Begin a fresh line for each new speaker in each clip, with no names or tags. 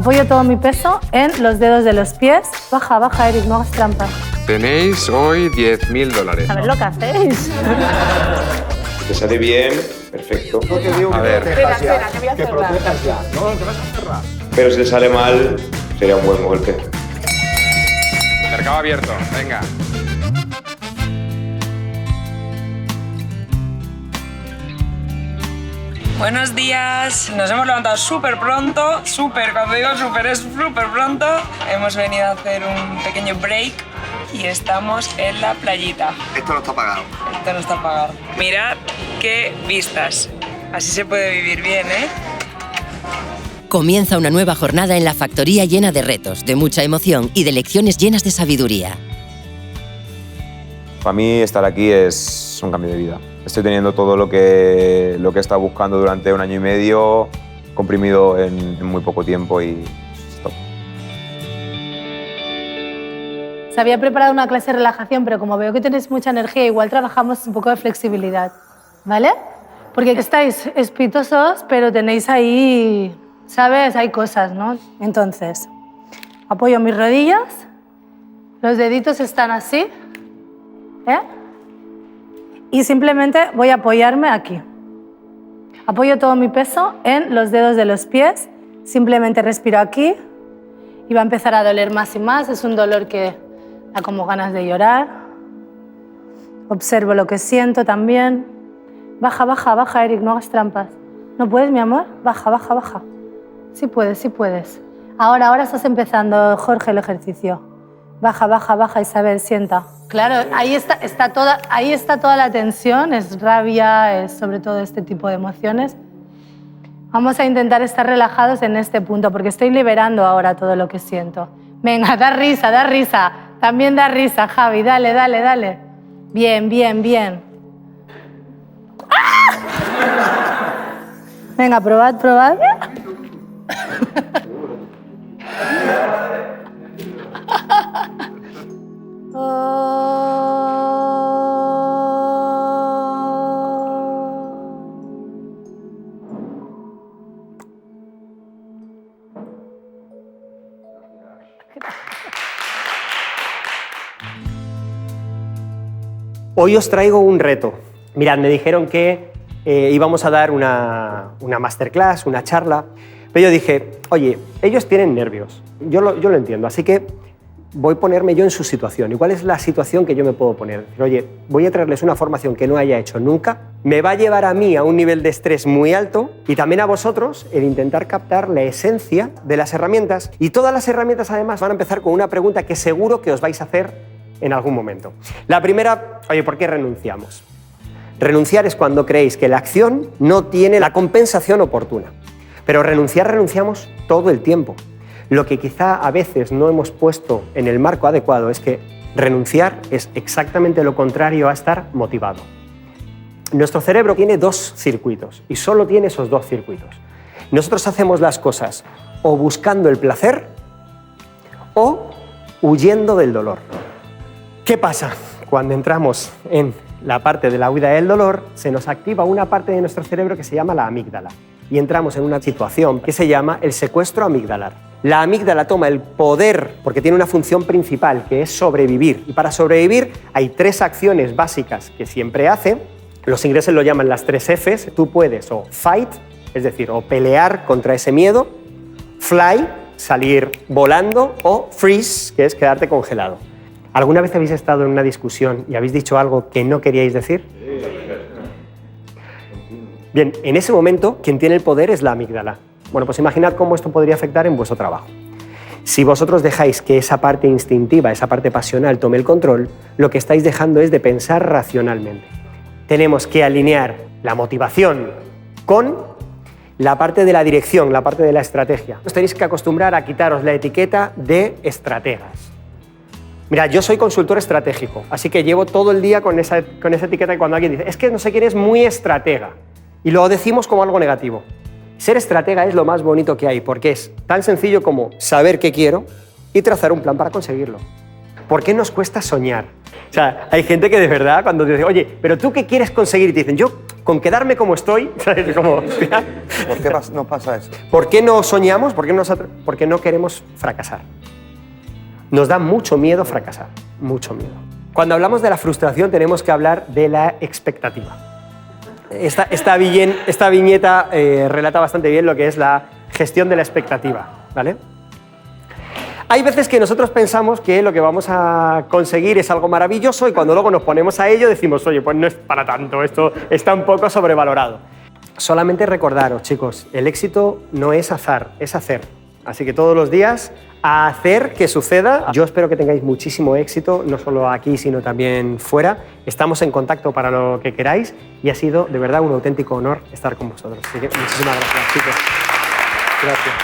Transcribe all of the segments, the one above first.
Apoyo todo mi peso en los dedos de los pies. Baja, baja, Eric, no hagas trampa.
Tenéis hoy $10.000.
A ver lo que hacéis.
Si te sale bien, perfecto.
No te digo
A
que
ver.
protejas
Espera,
ya,
que voy a
que
cerrar.
protejas ya. No, que vas a cerrar.
Pero si te sale mal, sería un buen golpe.
Mercado abierto, venga.
Buenos días, nos hemos levantado súper pronto, cuando digo súper es súper pronto. Hemos venido a hacer un pequeño break y estamos en la playita.
Esto no está pagado.
Esto no está pagado. Mirad qué vistas, así se puede vivir bien, ¿eh?
Comienza una nueva jornada en la factoría llena de retos, de mucha emoción y de lecciones llenas de sabiduría.
Para mí estar aquí es un cambio de vida. Estoy teniendo todo lo que he estado buscando durante 1 año y medio, comprimido en muy poco tiempo y stop.
Se había preparado una clase de relajación, pero como veo que tenéis mucha energía, igual trabajamos un poco de flexibilidad, ¿vale? Porque estáis espitosos, pero tenéis ahí, ¿sabes? Hay cosas, ¿no? Entonces, apoyo mis rodillas, los deditos están así, ¿eh? Y simplemente voy a apoyarme aquí. Apoyo todo mi peso en los dedos de los pies, simplemente respiro aquí y va a empezar a doler más y más. Es un dolor que da como ganas de llorar. Observo lo que siento también. Baja, baja, baja, Eric, no hagas trampas. ¿No puedes, mi amor? Baja, baja, baja. Sí puedes, sí puedes. Ahora estás empezando, Jorge, el ejercicio. Baja, baja, baja, Isabel, sienta. Claro, ahí está toda la tensión, es rabia, es sobre todo este tipo de emociones. Vamos a intentar estar relajados en este punto, porque estoy liberando ahora todo lo que siento. Venga, da risa, da risa. También da risa, Javi, dale, dale, dale. Bien, bien, bien. ¡Ah! Venga, probad, probad.
Hoy os traigo un reto. Mirad, me dijeron que íbamos a dar una masterclass, una charla, pero yo dije, oye, ellos tienen nervios, yo lo entiendo, así que voy a ponerme yo en su situación. ¿Y cuál es la situación que yo me puedo poner? Decir, oye, voy a traerles una formación que no haya hecho nunca, me va a llevar a mí a un nivel de estrés muy alto y también a vosotros el intentar captar la esencia de las herramientas. Y todas las herramientas además van a empezar con una pregunta que seguro que os vais a hacer en algún momento. La primera, oye, ¿por qué renunciamos? Renunciar es cuando creéis que la acción no tiene la compensación oportuna. Pero renunciamos todo el tiempo. Lo que quizá a veces no hemos puesto en el marco adecuado es que renunciar es exactamente lo contrario a estar motivado. Nuestro cerebro tiene 2 circuitos y solo tiene esos 2 circuitos. Nosotros hacemos las cosas o buscando el placer o huyendo del dolor. ¿Qué pasa? Cuando entramos en la parte de la huida del dolor, se nos activa una parte de nuestro cerebro que se llama la amígdala y entramos en una situación que se llama el secuestro amigdalar. La amígdala toma el poder porque tiene una función principal que es sobrevivir y para sobrevivir hay 3 acciones básicas que siempre hace. Los ingleses lo llaman las 3 Fs. Tú puedes o fight, es decir, o pelear contra ese miedo, fly, salir volando o freeze, que es quedarte congelado. ¿Alguna vez habéis estado en una discusión y habéis dicho algo que no queríais decir? Bien, en ese momento quien tiene el poder es la amígdala. Bueno, pues imaginad cómo esto podría afectar en vuestro trabajo. Si vosotros dejáis que esa parte instintiva, esa parte pasional tome el control, lo que estáis dejando es de pensar racionalmente. Tenemos que alinear la motivación con la parte de la dirección, la parte de la estrategia. Os tenéis que acostumbrar a quitaros la etiqueta de estrategas. Mira, yo soy consultor estratégico, así que llevo todo el día con esa etiqueta y cuando alguien dice es que no sé quién es muy estratega y lo decimos como algo negativo. Ser estratega es lo más bonito que hay porque es tan sencillo como saber qué quiero y trazar un plan para conseguirlo. ¿por qué nos cuesta soñar? O sea, hay gente que de verdad cuando te dice, oye, ¿pero tú qué quieres conseguir? Y te dicen, yo con quedarme como estoy, ¿sabes? Como, hostia.
¿Por qué nos pasa eso?
¿Por qué no soñamos? Porque no queremos fracasar. Nos da mucho miedo fracasar, mucho miedo. Cuando hablamos de la frustración tenemos que hablar de la expectativa. Esta viñeta relata bastante bien lo que es la gestión de la expectativa, ¿vale? Hay veces que nosotros pensamos que lo que vamos a conseguir es algo maravilloso y cuando luego nos ponemos a ello decimos, oye, pues no es para tanto, esto está un poco sobrevalorado. Solamente recordaros, chicos, el éxito no es azar, es hacer. Así que todos los días a hacer que suceda. Yo espero que tengáis muchísimo éxito, no solo aquí, sino también fuera. Estamos en contacto para lo que queráis y ha sido de verdad un auténtico honor estar con vosotros. Así que muchísimas gracias, chicos. Gracias.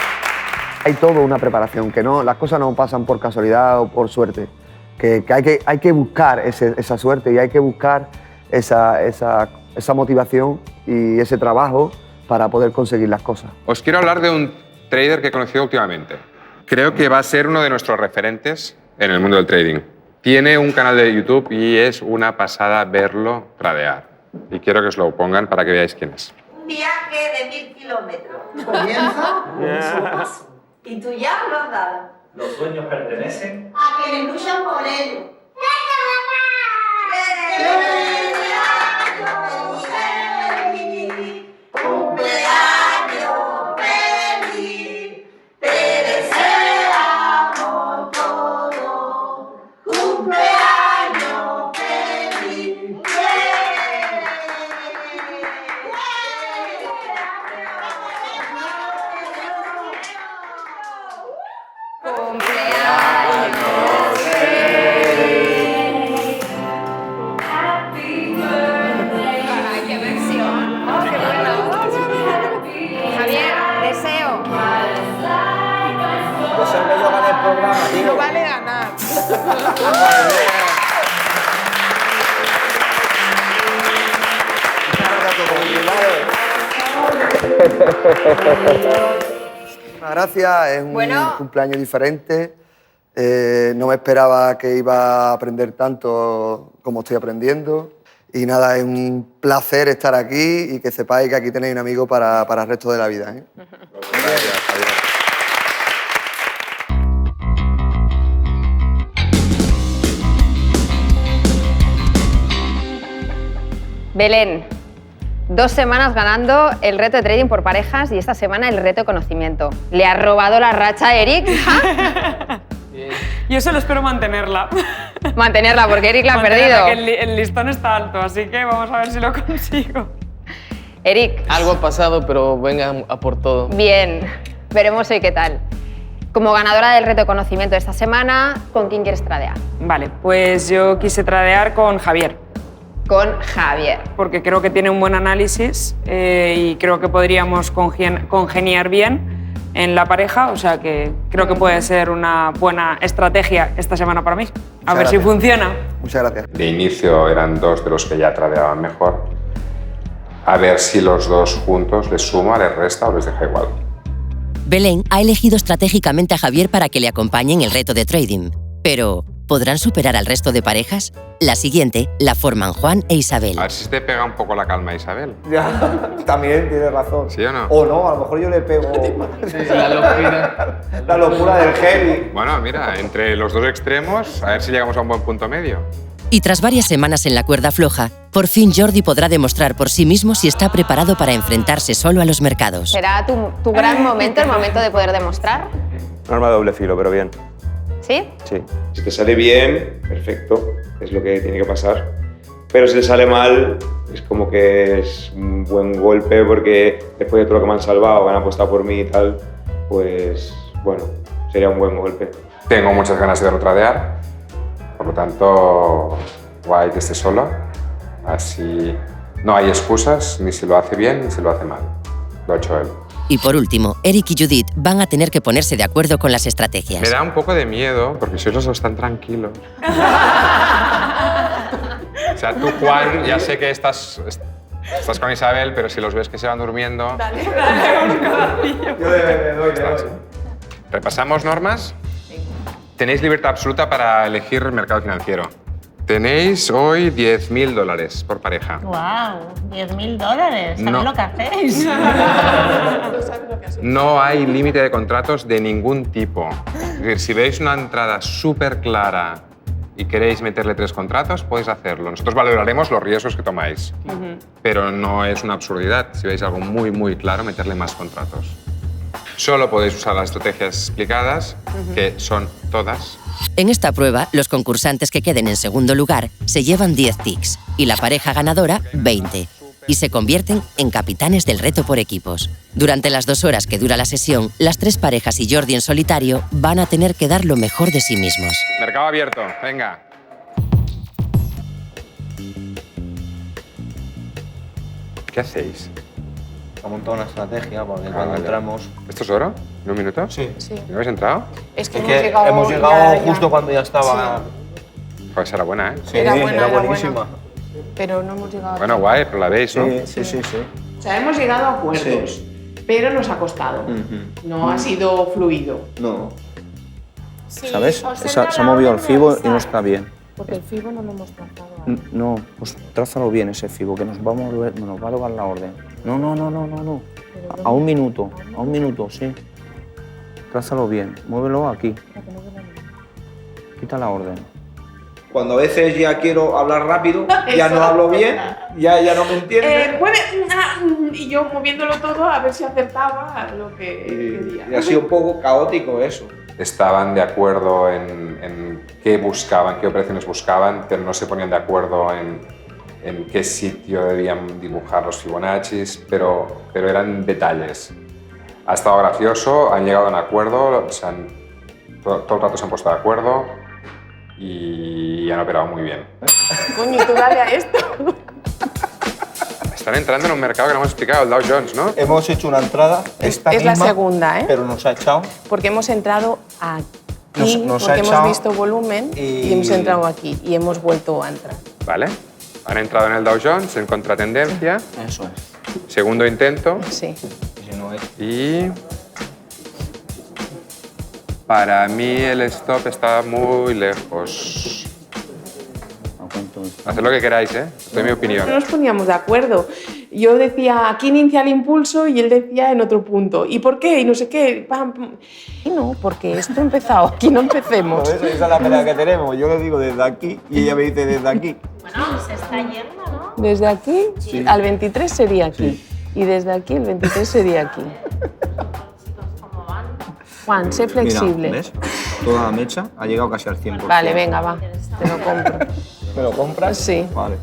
Hay toda una preparación, que no, las cosas no pasan por casualidad o por suerte, que hay que buscar esa suerte y hay que buscar esa motivación y ese trabajo para poder conseguir las cosas.
Os quiero hablar de un trader que he conocido últimamente. Creo que va a ser uno de nuestros referentes en el mundo del trading. Tiene un canal de YouTube y es una pasada verlo tradear. Y quiero que os lo pongan para que veáis quién es.
Un viaje de 1000 kilómetros. Comienza y tú ya lo has dado.
Los sueños pertenecen
A quienes luchan por ello.
No vale ganar.
Gracias, es un cumpleaños diferente. No me esperaba que iba a aprender tanto como estoy aprendiendo. Y nada, es un placer estar aquí y que sepáis que aquí tenéis un amigo para el resto de la vida.
Gracias, Javier.
Belén, 2 semanas ganando el reto de trading por parejas y esta semana el reto de conocimiento. ¿Le ha robado la racha a Eric?
Yo solo espero mantenerla.
Mantenerla, porque Eric la ha perdido.
Que el listón está alto, así que vamos a ver si lo consigo.
Eric.
Algo ha pasado, pero venga a por todo.
Bien, veremos hoy qué tal. Como ganadora del reto de conocimiento de esta semana, ¿con quién quieres tradear?
Vale, pues yo quise tradear con Javier.
Con Javier.
Porque creo que tiene un buen análisis y creo que podríamos congeniar bien en la pareja, o sea que creo que puede ser una buena estrategia esta semana para mí. A ver si funciona.
Muchas gracias.
De inicio eran dos de los que ya tradeaban mejor. A ver si los dos juntos les suma, les resta o les deja igual.
Belén ha elegido estratégicamente a Javier para que le acompañe en el reto de trading. Pero, ¿podrán superar al resto de parejas? La siguiente la forman Juan e Isabel.
A ver si te pega un poco la calma, Isabel.
Ya, también tienes razón.
¿Sí o no?
O no, a lo mejor yo le pego
La locura.
la locura del heavy.
Bueno, mira, entre los dos extremos, a ver si llegamos a un buen punto medio.
Y tras varias semanas en la cuerda floja, por fin Jordi podrá demostrar por sí mismo si está preparado para enfrentarse solo a los mercados.
¿Será tu gran momento, el momento de poder demostrar?
Un arma de doble filo, pero bien.
¿Sí?
Sí. Si te sale bien, perfecto, es lo que tiene que pasar. Pero si te sale mal, es como que es un buen golpe porque después de todo lo que me han salvado, han apostado por mí y tal, pues bueno, sería un buen golpe.
Tengo muchas ganas de retradear, por lo tanto, guay que esté solo. Así no hay excusas, ni si lo hace bien ni si lo hace mal. Lo ha hecho él.
Y por último, Eric y Judith van a tener que ponerse de acuerdo con las estrategias.
Me da un poco de miedo, porque sois los dos tan tranquilos. O sea, tú, Juan, ya sé que estás con Isabel, pero si los ves que se van durmiendo...
Dale, un codacillo.
Yo le doy.
Repasamos normas. Tenéis libertad absoluta para elegir el mercado financiero. Tenéis hoy $10.000 por pareja.
¡Wow! $10.000. ¿Sabéis
No.
lo que hacéis?
No hay límite de contratos de ningún tipo. Es decir, si veis una entrada súper clara y queréis meterle 3 contratos, podéis hacerlo. Nosotros valoraremos los riesgos que tomáis, pero no es una absurdidad. Si veis algo muy, muy claro, meterle más contratos. Solo podéis usar las estrategias explicadas, que son todas.
En esta prueba, los concursantes que queden en segundo lugar se llevan 10 tics y la pareja ganadora 20 y se convierten en capitanes del reto por equipos. Durante las 2 horas que dura la sesión, las 3 parejas y Jordi en solitario van a tener que dar lo mejor de sí mismos.
Mercado abierto, venga. ¿Qué hacéis?
Ha montado una estrategia porque cuando
vale.
entramos...
¿Esto es oro? ¿En un minuto?
Sí.
¿No habéis entrado?
Es que
Es que hemos llegado justo cuando ya estaba...
Pues era buena, ¿eh?
Sí,
Era buena, era
buenísima.
Pero no hemos llegado
Bueno, guay, pero la veis, ¿no?
Sí.
O sea, hemos llegado a acuerdos, pero nos ha costado. No ha sido fluido.
No.
Sí,
¿Sabes?
os he
Se ha
dado
movido
la
el FIBO y no
universal.
está bien.
Porque el FIBO no lo hemos trazado.
No, pues trázalo bien ese FIBO, que nos va a lograr la orden. No. A un minuto, sí. Trázalo bien, muévelo aquí. Quita la orden. Cuando a veces ya quiero hablar rápido, ya no hablo bien, ya no me entiendes.
Y yo moviéndolo todo a ver si acertaba lo que quería.
Y ha sido un poco caótico eso.
Estaban de acuerdo en qué buscaban, qué operaciones buscaban, pero no se ponían de acuerdo en qué sitio debían dibujar los Fibonaccis, pero eran detalles. Ha estado gracioso, han llegado a un acuerdo, todo el rato se han puesto de acuerdo y han operado muy bien.
Coño, tú dale a esto.
Están entrando en un mercado que no hemos explicado, el Dow Jones, ¿no?
Hemos hecho una entrada, esta
Es la
misma,
segunda, ¿eh?
pero nos ha echado.
Porque hemos entrado aquí,
Nos ha
porque
echado
hemos visto volumen y hemos entrado aquí y hemos vuelto a entrar.
Vale. Han entrado en el Dow Jones en contratendencia.
Eso es.
Segundo intento.
Sí.
Si no es...
Y para mí el stop está muy lejos. Haced lo que queráis, ¿eh? Esta es mi opinión.
No nos poníamos de acuerdo. Yo decía, aquí inicia el impulso y él decía en otro punto. ¿Y por qué? Y no sé qué. Pam, pam.
Y no, porque esto ha empezado, aquí no empecemos.
Esa es la pelea que tenemos. Yo le digo desde aquí y ella me dice desde aquí.
Bueno, se está yendo, ¿no?
Desde aquí al 23 sería aquí. Y desde aquí el 23 sería aquí. Juan, sé flexible.
Mira, ¿ves? Toda la mecha ha llegado casi al 100%.
Vale, venga, va. Te lo compro.
¿Me lo compras?
Sí.
Vale.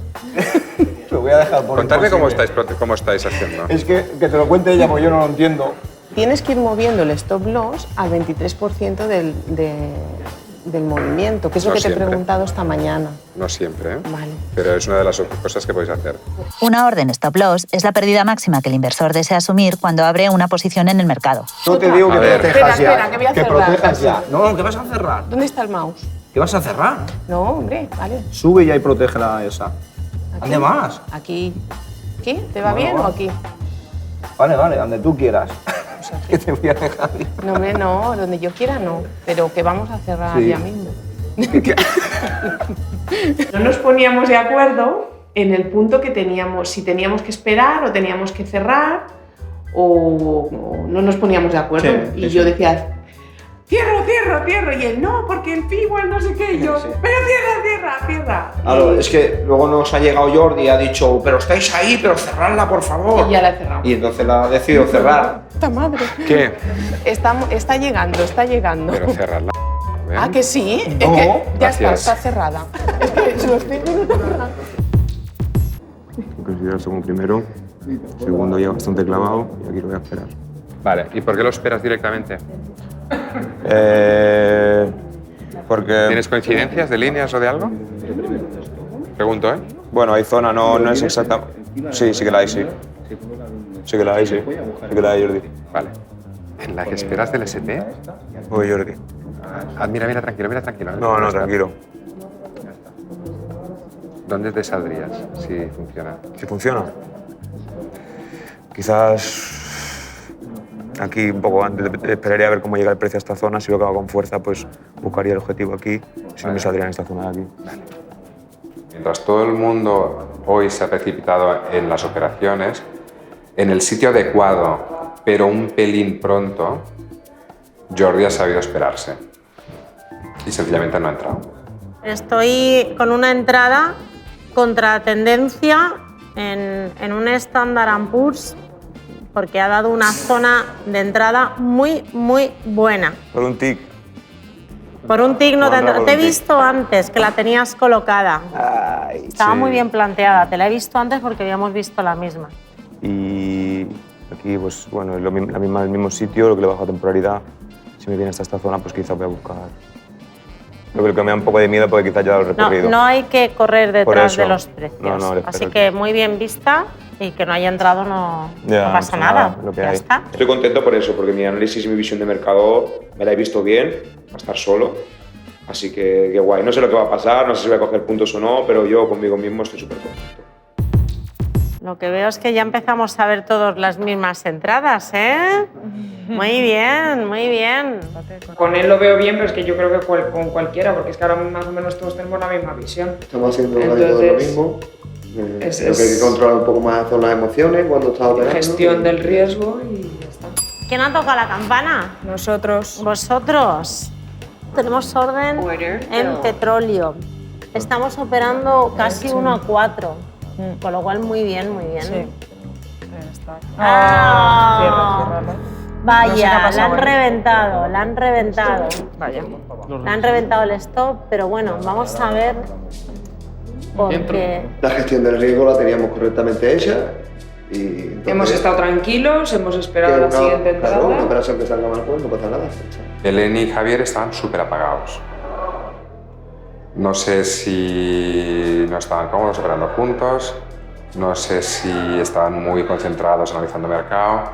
Lo voy a dejar por
Contadme
imposible.
cómo estáis haciendo.
Es que te lo cuente ella, porque yo no lo entiendo.
Tienes que ir moviendo el stop loss al 23% del movimiento, que es lo
No
que te he
siempre.
preguntado esta mañana.
No siempre, ¿eh?
Vale.
Pero es una de las cosas que podéis hacer.
Una orden stop loss es la pérdida máxima que el inversor desea asumir cuando abre una posición en el mercado.
Yo te digo que
A ver.
protejas ya.
Espera, que voy a
que
cerrar.
protejas ya. No, ¿qué vas a cerrar?
¿Dónde está el mouse?
¿Qué vas a cerrar?
No, hombre, vale.
Sube ya y protégela esa. ¿Dónde más?
Aquí. ¿Aquí? ¿Te va
Bueno,
bien
va.
o aquí?
Vale, donde tú quieras. Que te voy a dejar.
No, hombre, no, donde yo quiera no, pero que vamos a cerrar
Sí.
ya mismo.
No nos poníamos de acuerdo en el punto que teníamos, si teníamos que esperar o teníamos que cerrar o no nos poníamos de acuerdo.
Sí,
y
sí,
yo
sí.
decía, cierro, y él, no, porque el FIBO, el no sé qué, y yo,
Sí.
pero cierra.
Claro, es que luego nos ha llegado Jordi y ha dicho, pero estáis ahí, pero cerradla, por favor.
Y ya la he cerrado.
Y entonces la ha decidido cerrar.
¡Puta madre!
¿Qué?
Está llegando.
Pero cerradla. ¿ven?
Ah, que sí.
No,
es que ya
gracias.
está cerrada. Es que lo estoy viendo cerrada.
Considero el segundo primero, segundo ya bastante clavado y aquí lo voy a esperar.
Vale, ¿y por qué lo esperas directamente?
Porque...
¿Tienes coincidencias de líneas o de algo? Pregunto, ¿eh?
Bueno, hay zona, no es exacta. Sí, sí que la hay, sí. Sí que la hay, sí. Sí que la hay, Jordi.
Vale. ¿En la que esperas del ST?
Voy, Jordi.
Ah, mira, tranquilo.
No, tranquilo.
¿Dónde te saldrías si funciona?
Si funciona. Quizás Aquí un poco antes esperaría a ver cómo llega el precio a esta zona. Si lo que va con fuerza, pues buscaría el objetivo aquí. Si no, me saldría en esta zona de aquí.
Mientras todo el mundo hoy se ha precipitado en las operaciones, en el sitio adecuado, pero un pelín pronto, Jordi ha sabido esperarse y sencillamente no ha entrado.
Estoy con una entrada contra tendencia en un Standard & Poor's porque ha dado una zona de entrada muy, muy buena.
Por un tic.
Por un tic no te he visto antes, que la tenías colocada.
Ay,
Estaba
sí.
muy bien planteada, te la he visto antes porque habíamos visto la misma.
Y aquí, pues bueno, es el mismo sitio, lo que le baja temporalidad. Si me viene hasta esta zona, pues quizá voy a buscar. Yo creo que me da un poco de miedo porque quizás ya lo he recorrido.
No hay que correr detrás de los precios.
No,
Así que muy bien vista y que no haya entrado no pasa nada.
Lo que
ya
hay.
está.
Estoy contento por eso, porque mi análisis y mi visión de mercado me la he visto bien, va a estar solo. Así que qué guay. No sé lo que va a pasar, no sé si voy a coger puntos o no, pero yo conmigo mismo estoy súper contento.
Lo que veo es que ya empezamos a ver todas las mismas entradas, ¿eh? Muy bien, muy bien.
Con él lo veo bien, pero es que yo creo que con cualquiera, porque es que ahora más o menos todos tenemos la misma visión.
Estamos haciendo algo de lo mismo. Creo que hay que controlar un poco más las emociones cuando estás operando.
Gestión del riesgo y ya está.
¿Quién ha tocado la campana?
Nosotros.
Vosotros. Tenemos orden en petróleo. Estamos operando casi 1-4, con lo cual muy bien, muy bien.
Sí.
Ah, vaya,
No sé qué ha pasado,
la han
bueno.
reventado, la han reventado.
Vaya.
La han reventado el stop, pero bueno, vamos a ver porque
La gestión del riesgo la teníamos correctamente hecha. Y entonces,
Hemos estado tranquilos, hemos esperado la siguiente entrada.
Claro, una operación que salga mal, pues no pasa nada.
Eleni y Javier estaban súper apagados. No sé si no estaban cómodos operando juntos, no sé si estaban muy concentrados analizando mercado.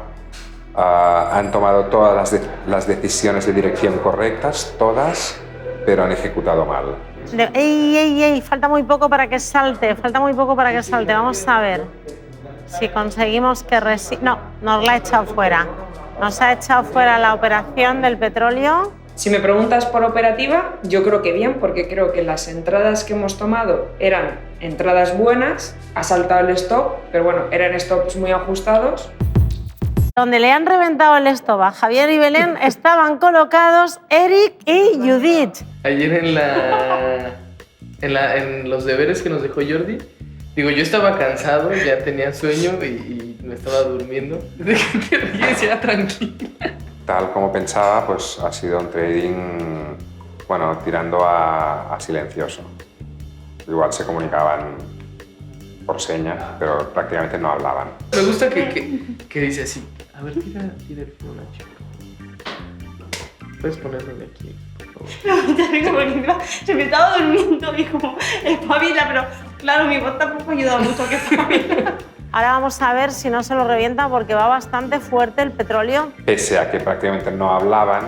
Han tomado todas las decisiones de dirección correctas, todas, pero han ejecutado mal.
¡Ey! Falta muy poco para que salte, Vamos a ver si conseguimos que No, nos la ha echado fuera. Nos ha echado fuera la operación del petróleo.
Si me preguntas por operativa, yo creo que bien, porque creo que las entradas que hemos tomado eran entradas buenas, ha saltado el stop, pero bueno, eran stops muy ajustados.
Donde le han reventado el stop a Javier y Belén estaban colocados Eric y Judith.
Ayer en los deberes que nos dejó Jordi, digo, yo estaba cansado, ya tenía sueño y me estaba durmiendo. ¿De qué te ríes? Ya tranquila.
Tal como pensaba, pues ha sido un trading, bueno, tirando a silencioso. Igual se comunicaban por señas, pero prácticamente no hablaban.
Me gusta que dice así, a ver, tira el Fibonacci. Puedes ponerlo de aquí, por favor.
Se me estaba durmiendo y como espabila, pero claro, mi voz tampoco ayuda mucho a que espabila. Ahora vamos a ver si no se lo revienta porque va bastante fuerte el petróleo.
Pese a que prácticamente no hablaban,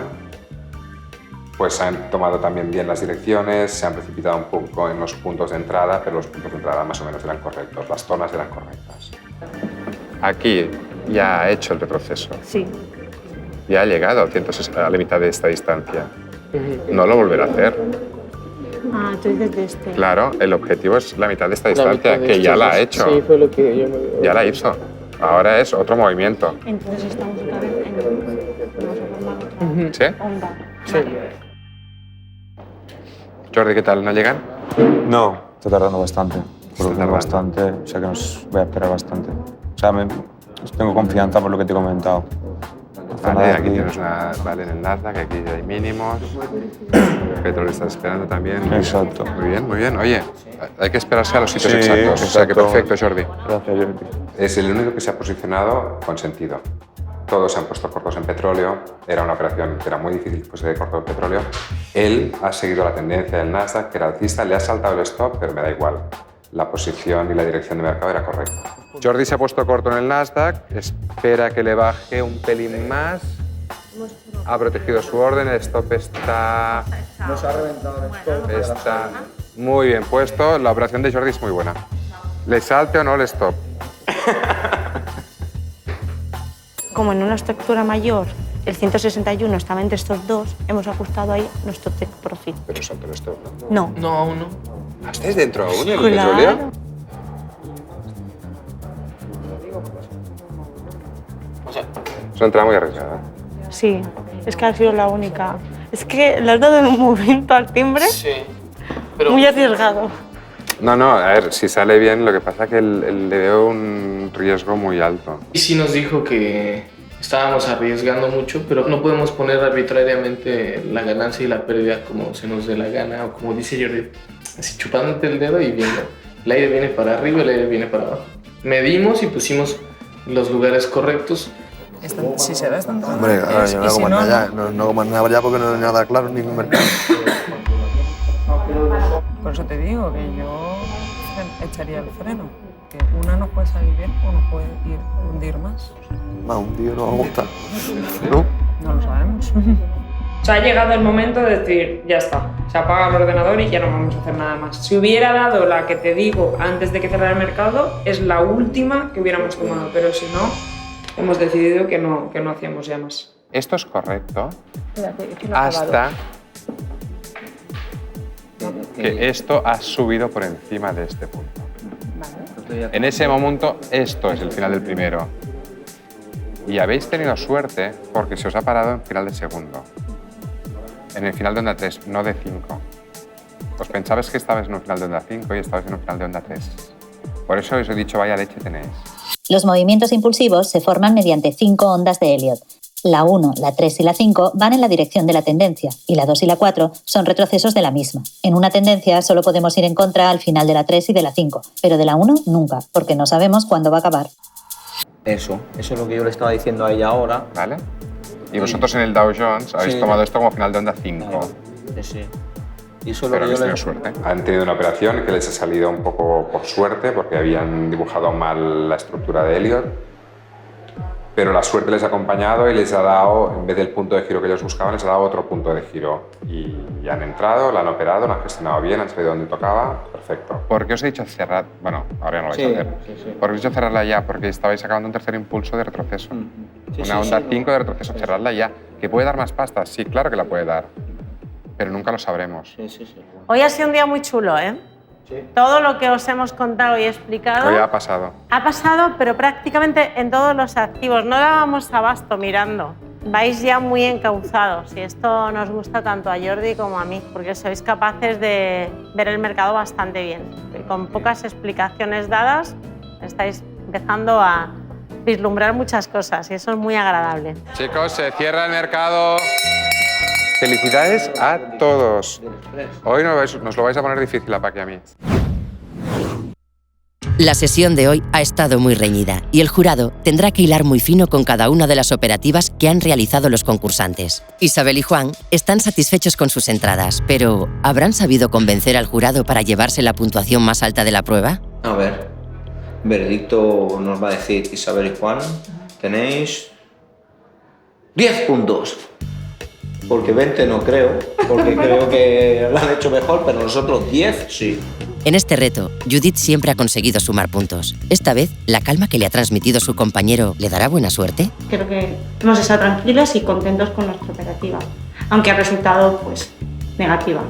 pues han tomado también bien las direcciones, se han precipitado un poco en los puntos de entrada, pero los puntos de entrada más o menos eran correctos, las zonas eran correctas. Aquí ya ha hecho el retroceso.
Sí.
Ya ha llegado a la mitad de esta distancia. No lo volverá a hacer.
Ah, tú dices de este.
Claro, el objetivo es la mitad de esta distancia, que ya la ha hecho.
Sí, fue lo que yo me...
Ya la hizo. Ahora es otro movimiento.
Entonces estamos otra vez en...
¿Sí?
Onda.
Sí.
Jordi, ¿qué tal? ¿No llegan?
No, está tardando bastante. Bastante, o sea que nos voy a esperar bastante. O sea, tengo confianza por lo que te he comentado.
Vale, aquí tienes vale, en el Nasdaq, aquí hay mínimos. El petróleo está esperando también.
Exacto.
Muy bien, muy bien. Oye, hay que esperarse a los sitios
Sí,
exactos. O sea que
exacto.
perfecto, Jordi.
Gracias, Jordi.
Es el único que se ha posicionado con sentido. Todos se han puesto cortos en petróleo. Era una operación que era muy difícil pues, de corto en petróleo. Él ha seguido la tendencia del Nasdaq, que era alcista, le ha saltado el stop, pero me da igual. La posición y la dirección de mercado era correcta. Jordi se ha puesto corto en el Nasdaq, espera que le baje un pelín más. Ha protegido su orden, el stop está...
Nos ha reventado el stop.
Está muy bien puesto, la operación de Jordi es muy buena. ¿Le salte o no el stop?
como en una estructura mayor el 161 estaba entre estos dos, hemos ajustado ahí nuestro take profit.
Pero eso te lo estoy hablando.
No.
No, aún no.
¿Estáis dentro aún del
Claro.
petróleo? Es una entrada muy arriesgada.
Sí, es que ha sido la única. Es que le has dado en un movimiento al timbre muy arriesgado.
No, a ver, si sale bien, lo que pasa es que le veo un riesgo muy alto.
Y sí nos dijo que estábamos arriesgando mucho, pero no podemos poner arbitrariamente la ganancia y la pérdida como se nos dé la gana, o como dice Jordi, así chupándote el dedo y viendo. El aire viene para arriba, el aire viene para abajo. Medimos y pusimos los lugares correctos.
Si se ve, está entrando.
Hombre, ahora yo no hago más nada ya. No hago más nada ya porque no hay nada claro en ningún mercado.
Por eso te digo que yo echaría el freno. Que una nos puede salir bien o nos puede hundir más.
Más un día no va a gustar. ¿No?
No lo sabemos.
O sea, ha llegado el momento de decir, ya está, se apaga el ordenador y ya no vamos a hacer nada más. Si hubiera dado la que te digo antes de que cerrara el mercado, es la última que hubiéramos tomado, pero si no, hemos decidido que no hacíamos ya más.
Esto es correcto hasta que esto ha subido por encima de este punto. En ese momento, esto es el final del primero. Y habéis tenido suerte porque se os ha parado en final de segundo. En el final de onda 3, no de 5. Os pensabais que estabais en un final de onda 5 y estabais en un final de onda 3. Por eso os he dicho, vaya leche tenéis.
Los movimientos impulsivos se forman mediante 5 ondas de Elliott. La 1, la 3 y la 5 van en la dirección de la tendencia y la 2 y la 4 son retrocesos de la misma. En una tendencia solo podemos ir en contra al final de la 3 y de la 5, pero de la 1 nunca, porque no sabemos cuándo va a acabar.
Eso es lo que yo le estaba diciendo a ella ahora.
¿Vale? Y vosotros en el Dow Jones habéis tomado esto como final de onda 5.
Sí. Y eso es lo
Pero
que
habéis
yo
tenido suerte. Han tenido una operación que les ha salido un poco por suerte porque habían dibujado mal la estructura de Elliott. Pero la suerte les ha acompañado y les ha dado, en vez del punto de giro que ellos buscaban, les ha dado otro punto de giro. Y han entrado, la han operado, la han gestionado bien, han salido donde tocaba. Perfecto. ¿Por qué os he dicho cerrar? Bueno, ahora ya no lo vais a hacer. ¿Por qué os he dicho cerrarla ya? Porque estabais acabando un tercer impulso de retroceso. Una onda 5 de retroceso, cerrarla ya. ¿Que puede dar más pasta? Sí, claro que la puede dar. Pero nunca lo sabremos.
Hoy ha sido un día muy chulo, ¿eh? Todo lo que os hemos contado y explicado
Hoy ha pasado.
ha pasado, pero prácticamente en todos los activos. No dábamos abasto mirando. Vais ya muy encauzados y esto nos gusta tanto a Jordi como a mí, porque sois capaces de ver el mercado bastante bien. Y con pocas explicaciones dadas estáis empezando a vislumbrar muchas cosas y eso es muy agradable.
Chicos, se cierra el mercado. Felicidades a todos. Hoy nos lo vais a poner difícil a Paqui y a mí.
La sesión de hoy ha estado muy reñida y el jurado tendrá que hilar muy fino con cada una de las operativas que han realizado los concursantes. Isabel y Juan están satisfechos con sus entradas, pero ¿habrán sabido convencer al jurado para llevarse la puntuación más alta de la prueba?
A ver, veredicto nos va a decir Isabel y Juan. Tenéis 10 puntos. Porque 20 no creo, porque creo que lo han hecho mejor, pero nosotros 10 sí.
En este reto, Judith siempre ha conseguido sumar puntos. Esta vez, la calma que le ha transmitido su compañero le dará buena suerte.
Creo que hemos estado tranquilos y contentos con nuestra operativa, aunque ha resultado pues negativa.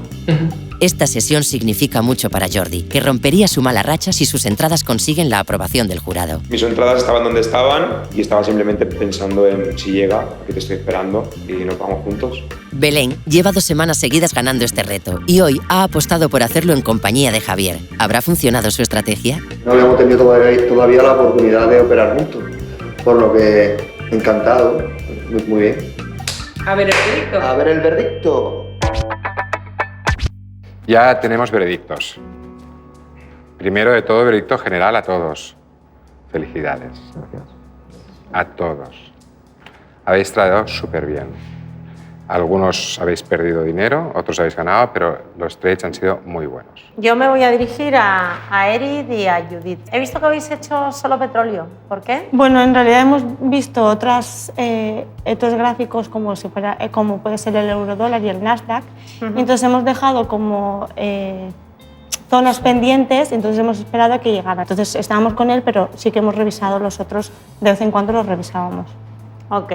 Esta sesión significa mucho para Jordi, que rompería su mala racha si sus entradas consiguen la aprobación del jurado.
Mis entradas estaban donde estaban y estaba simplemente pensando en si llega, aquí te estoy esperando y nos vamos juntos.
Belén lleva 2 semanas seguidas ganando este reto y hoy ha apostado por hacerlo en compañía de Javier. ¿Habrá funcionado su estrategia?
No habíamos tenido todavía la oportunidad de operar juntos, por lo que encantado, muy bien.
A ver el veredicto.
A ver el veredicto.
Ya tenemos veredictos. Primero de todo, veredicto general a todos. Felicidades. Gracias. A todos. Habéis traído súper bien. Algunos habéis perdido dinero, otros habéis ganado, pero los trades han sido muy buenos.
Yo me voy a dirigir a Erid y a Judith. He visto que habéis hecho solo petróleo. ¿Por qué?
Bueno, en realidad hemos visto otros gráficos como puede ser el eurodólar y el Nasdaq. Y entonces hemos dejado como zonas pendientes, entonces hemos esperado a que llegara. Entonces estábamos con él, pero sí que hemos revisado los otros, de vez en cuando los revisábamos.
Ok.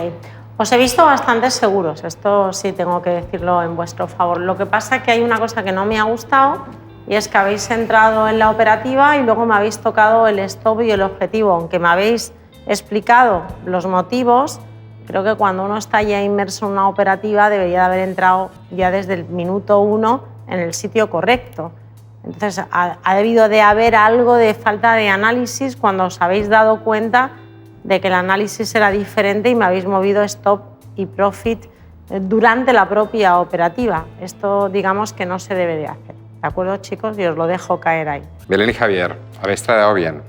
Os he visto bastante seguros, esto sí tengo que decirlo en vuestro favor. Lo que pasa es que hay una cosa que no me ha gustado y es que habéis entrado en la operativa y luego me habéis tocado el stop y el objetivo. Aunque me habéis explicado los motivos, creo que cuando uno está ya inmerso en una operativa debería de haber entrado ya desde el minuto 1 en el sitio correcto. Entonces ha debido de haber algo de falta de análisis cuando os habéis dado cuenta de que el análisis era diferente y me habéis movido stop y profit durante la propia operativa. Esto, digamos, que no se debe de hacer. ¿De acuerdo, chicos? Y os lo dejo caer ahí.
Belén y Javier, habéis tradeado bien,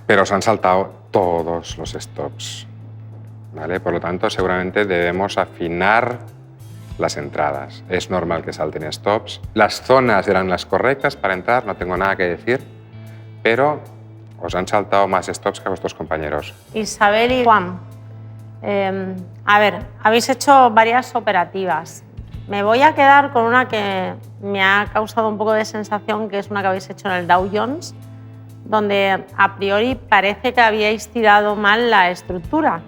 pero os han saltado todos los stops, ¿vale? Por lo tanto, seguramente debemos afinar las entradas. Es normal que salten stops. Las zonas eran las correctas para entrar, no tengo nada que decir, pero os han saltado más stops que a vuestros compañeros.
Isabel y Juan, a ver, habéis hecho varias operativas. Me voy a quedar con una que me ha causado un poco de sensación, que es una que habéis hecho en el Dow Jones, donde a priori parece que habíais tirado mal la estructura,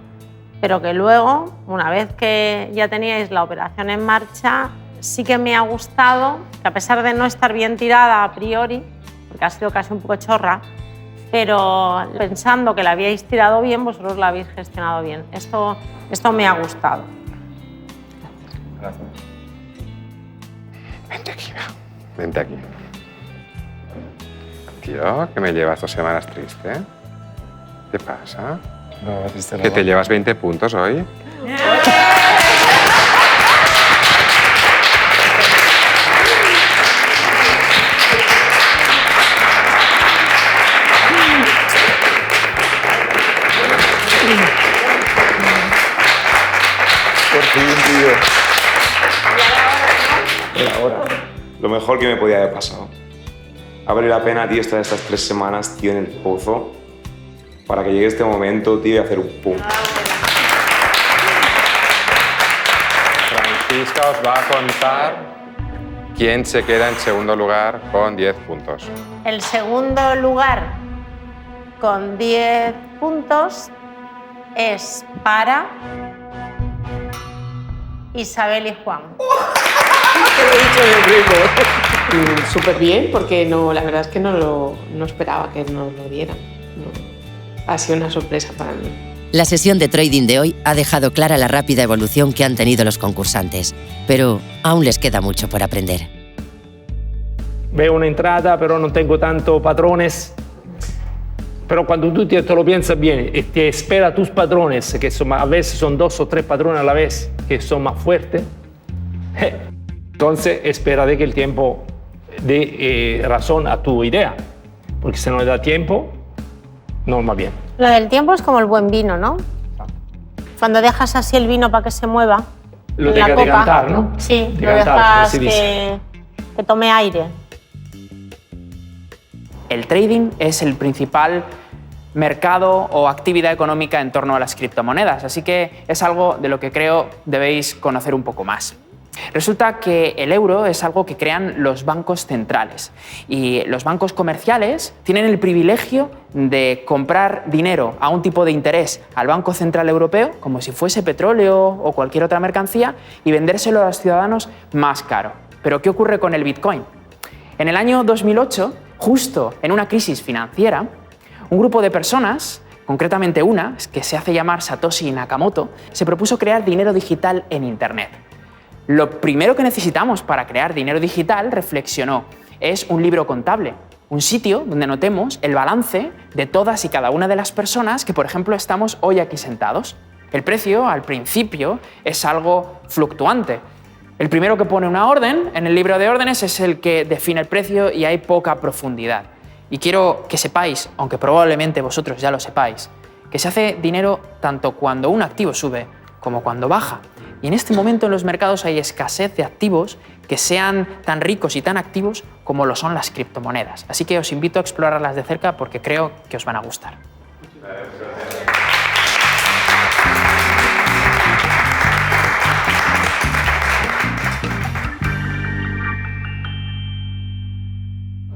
pero que luego, una vez que ya teníais la operación en marcha, sí que me ha gustado que, a pesar de no estar bien tirada a priori, porque ha sido casi un poco chorra, pero pensando que la habíais tirado bien, vosotros la habéis gestionado bien. Esto me ha gustado.
Gracias. Vente aquí, va. Vente aquí. Tío, que me llevas 2 semanas triste. ¿Qué pasa?
No,
¿Que te llevas 20 puntos hoy?
Por fin, tío. Ahora. Lo mejor que me podía haber pasado. Ha valido la pena, tío, estar estas 3 semanas, tío, en el pozo, para que llegue este momento, tío, y hacer un pum.
Francisca os va a contar quién se queda en segundo lugar con 10 puntos.
El segundo lugar con 10 puntos es para Isabel y Juan.
Súper bien, porque no, la verdad es que no esperaba que nos lo dieran. No. Ha sido una sorpresa para mí.
La sesión de trading de hoy ha dejado clara la rápida evolución que han tenido los concursantes, pero aún les queda mucho por aprender.
Veo una entrada, pero no tengo tanto patrones. Pero cuando tú te lo piensas bien y te esperas tus patrones, que a veces son 2 o 3 patrones a la vez, que son más fuertes, entonces espera de que el tiempo dé razón a tu idea, porque si no le da tiempo, no va bien.
Lo del tiempo es como el buen vino, ¿no? Cuando dejas así el vino para que se mueva,
lo
en la copa,
decantar, ¿no?
Sí,
Decantar,
lo dejas que tome aire.
El trading es el principal mercado o actividad económica en torno a las criptomonedas, así que es algo de lo que creo debéis conocer un poco más. Resulta que el euro es algo que crean los bancos centrales y los bancos comerciales tienen el privilegio de comprar dinero a un tipo de interés al Banco Central Europeo, como si fuese petróleo o cualquier otra mercancía, y vendérselo a los ciudadanos más caro. ¿Pero qué ocurre con el Bitcoin? En el año 2008, justo en una crisis financiera, un grupo de personas, concretamente una, que se hace llamar Satoshi Nakamoto, se propuso crear dinero digital en Internet. Lo primero que necesitamos para crear dinero digital, reflexionó, es un libro contable, un sitio donde anotemos el balance de todas y cada una de las personas que, por ejemplo, estamos hoy aquí sentados. El precio, al principio, es algo fluctuante. El primero que pone una orden en el libro de órdenes es el que define el precio y hay poca profundidad. Y quiero que sepáis, aunque probablemente vosotros ya lo sepáis, que se hace dinero tanto cuando un activo sube como cuando baja. Y en este momento en los mercados hay escasez de activos que sean tan ricos y tan activos como lo son las criptomonedas. Así que os invito a explorarlas de cerca porque creo que os van a gustar.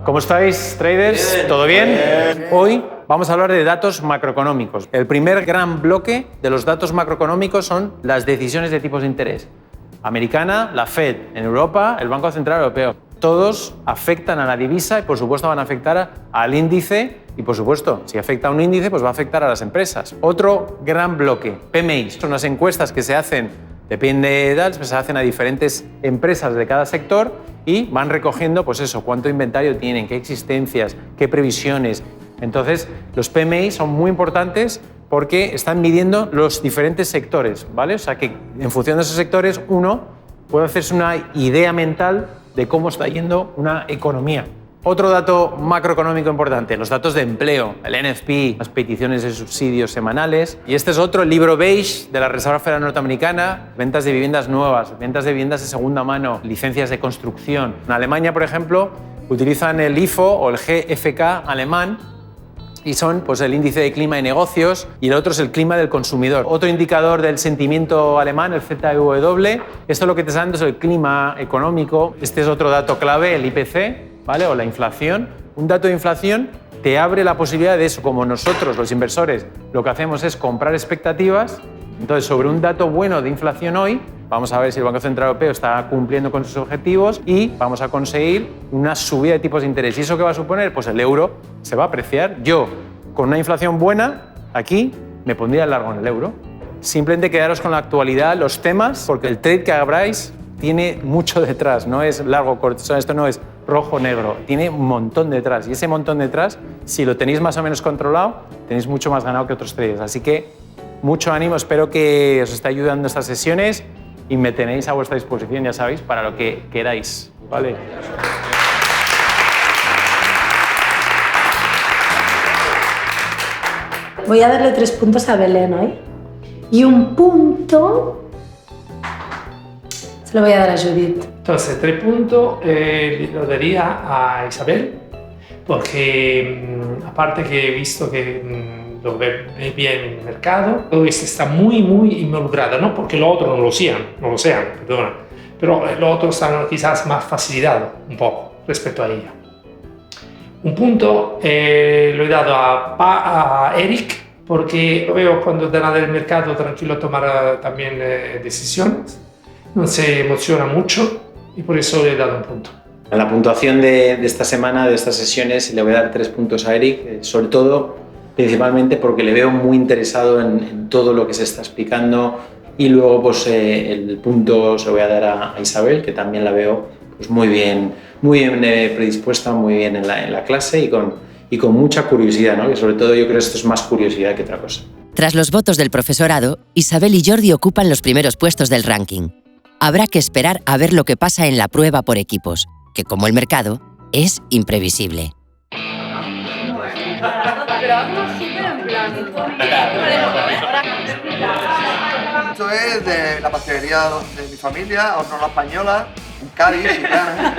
¿Cómo estáis, traders? ¿Todo bien? Hoy vamos a hablar de datos macroeconómicos. El primer gran bloque de los datos macroeconómicos son las decisiones de tipos de interés. Americana, la Fed; en Europa, el Banco Central Europeo. Todos afectan a la divisa y, por supuesto, van a afectar al índice y, por supuesto, si afecta a un índice, pues va a afectar a las empresas. Otro gran bloque, PMI, son unas encuestas que se hacen, depende de edad, se hacen a diferentes empresas de cada sector y van recogiendo, pues eso, cuánto inventario tienen, qué existencias, qué previsiones. Entonces, los PMI son muy importantes porque están midiendo los diferentes sectores, ¿vale? O sea que en función de esos sectores uno puede hacerse una idea mental de cómo está yendo una economía. Otro dato macroeconómico importante, los datos de empleo, el NFP, las peticiones de subsidios semanales. Y este es otro, el libro beige de la Reserva Federal Norteamericana, ventas de viviendas nuevas, ventas de viviendas de segunda mano, licencias de construcción. En Alemania, por ejemplo, utilizan el IFO o el GfK alemán, y son pues, el índice de clima de negocios, y el otro es el clima del consumidor. Otro indicador del sentimiento alemán, el ZEW. Esto lo que te está dando es el clima económico. Este es otro dato clave, el IPC, ¿vale? O la inflación. Un dato de inflación te abre la posibilidad de eso, como nosotros, los inversores, lo que hacemos es comprar expectativas. Entonces, sobre un dato bueno de inflación hoy, vamos a ver si el Banco Central Europeo está cumpliendo con sus objetivos y vamos a conseguir una subida de tipos de interés. ¿Y eso qué va a suponer? Pues el euro se va a apreciar. Yo, con una inflación buena, aquí me pondría largo en el euro. Simplemente quedaros con la actualidad, los temas, porque el trade que hagáis tiene mucho detrás, no es largo, corto, o sea, esto no es rojo, negro, tiene un montón detrás. Y ese montón detrás, si lo tenéis más o menos controlado, tenéis mucho más ganado que otros traders. Así que mucho ánimo, espero que os esté ayudando estas sesiones y me tenéis a vuestra disposición, ya sabéis, para lo que queráis, ¿vale?
Voy a darle 3 puntos a Belén hoy. Y un punto se lo voy a dar a Judith.
Entonces, 3 puntos lo daría a Isabel, porque aparte que he visto que lo ve bien el mercado, está muy involucrada, no porque los otros no lo sean, perdona, pero los otros están quizás más facilitados un poco respecto a ella. Un punto lo he dado a Eric, porque lo veo cuando da nada del mercado tranquilo tomar también decisiones, no se emociona mucho y por eso le he dado un punto.
En la puntuación de esta semana, de estas sesiones, le voy a dar 3 puntos a Eric, sobre todo, principalmente porque le veo muy interesado en todo lo que se está explicando, y luego pues, el punto se lo voy a dar a Isabel, que también la veo pues, muy bien predispuesta, muy bien en la clase y con mucha curiosidad, ¿no? Que sobre todo yo creo que esto es más curiosidad que otra cosa.
Tras los votos del profesorado, Isabel y Jordi ocupan los primeros puestos del ranking. Habrá que esperar a ver lo que pasa en la prueba por equipos, que como el mercado, es imprevisible.
Esto es de la pastelería de mi familia, Hornola Española, en Cádiz, Chiclana.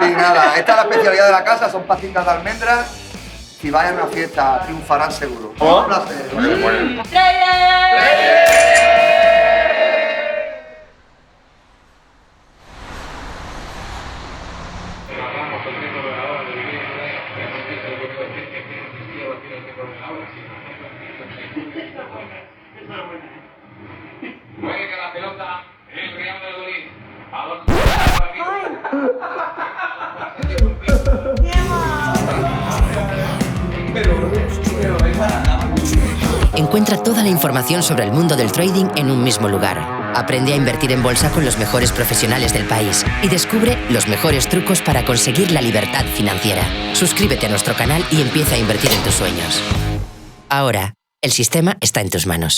Y nada, esta es la especialidad de la casa, son pastitas de almendras. Si vayan a una fiesta, triunfarán seguro. Un placer.
Encuentra toda la información sobre el mundo del trading en un mismo lugar. Aprende a invertir en bolsa con los mejores profesionales del país y descubre los mejores trucos para conseguir la libertad financiera. Suscríbete a nuestro canal y empieza a invertir en tus sueños. Ahora, el sistema está en tus manos.